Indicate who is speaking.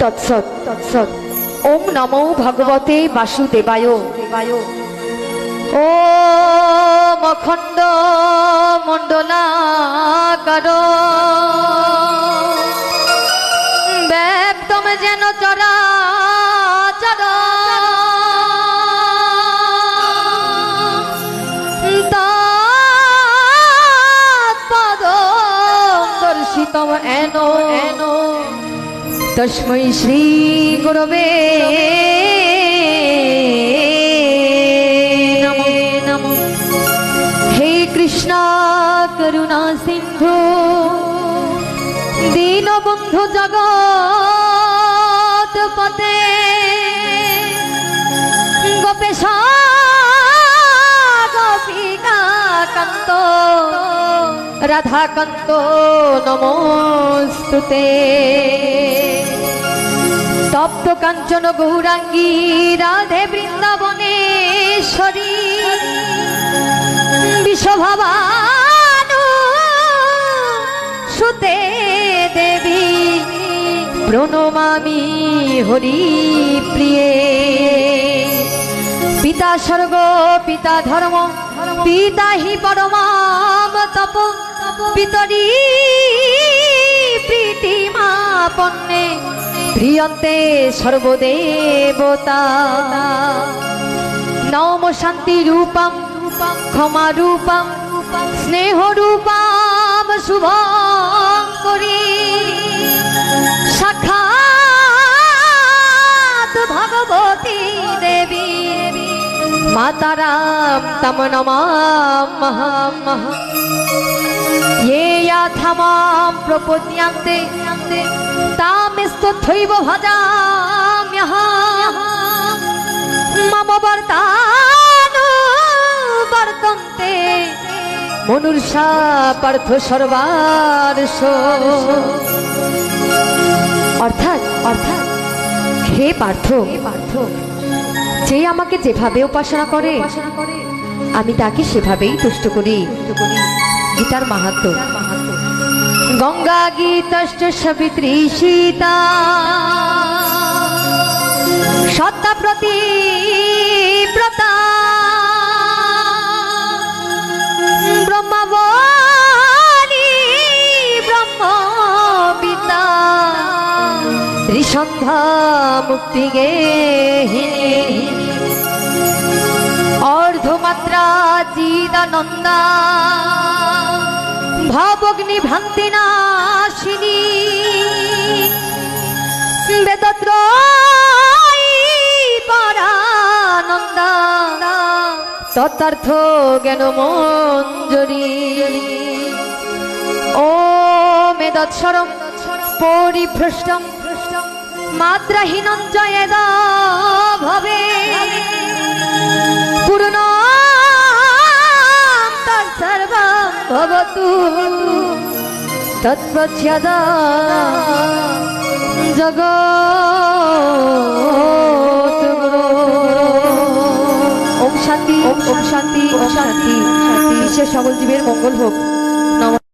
Speaker 1: তৎসৎ তৎসৎ। ওম নমো ভগবতে বাসুদেবায়। ও মখণ্ড মণ্ডলাকার ব্যক্তম যেন চরাচর তৎপদর্শিতম এনো এনো তস্मै শ্রী গুরবে নমঃ। হে কৃষ্ণ করুণা সিন্ধু দীনবন্ধু জগৎপতে গোপেশ গোপিকা কান্ত রাধাকান্ত নমস্তুতে। তপ্ত কাঞ্চন গৌরাঙ্গী রাধে বৃন্দাবনেশ্বরী বিশ্বভাবানু সুতে দেবী প্রণমামি হরি প্রিয়ে। পিতা স্বর্গ পিতা ধর্ম পিতা হি পরমাম তপ পিতরি প্রীতিমাপন্নে প্রিয়ন্তে সর্বদেবতা। নম শান্তি রূপম ক্ষমা রূপম স্নেহ রূপম শুভঙ্করী সাক্ষাৎ ভগবতী দেবী মাতারাম তম নমামঃ। ये याथामां प्रपद्यन्ते तामेस्तथैव भजाम्यहम्। मम वर्तानुवर्तन्ते मनुष्या पार्थ सर्वार्ष। অর্থাৎ অর্থাৎ হে পার্থ, যে আমাকে যেভাবে উপাসনা করে আমি তাকে সেভাবেই তুষ্ট করি। গীতার মাহাত্ম্য। গঙ্গা গীতশ্চ সাবিত্রী সীতা সত্তা প্রতিব্রতা ব্রহ্মাবলী ব্রহ্মবিদ্যা ত্রিসন্ধ্যা মুক্তি গেহিনী অর্ধমাত্রা চিদানন্দা ভাবগ্নি ভ্রান্তি নাশিনী বেদত্রয়ী পরানন্দা তত্ত্বার্থ জ্ঞান মঞ্জরি। ও মেদৎসরম পরিভ্রষ্টম মাত্রাহীনং চ যদা ভবে পূর্ণ তৎসর্বং ভবতু তৎপ্রচ্ছদা জগৎগুরো। ওম শান্তি ওম শান্তি ওম শান্তি। বিশ্বের সকল জীবের মঙ্গল হোক।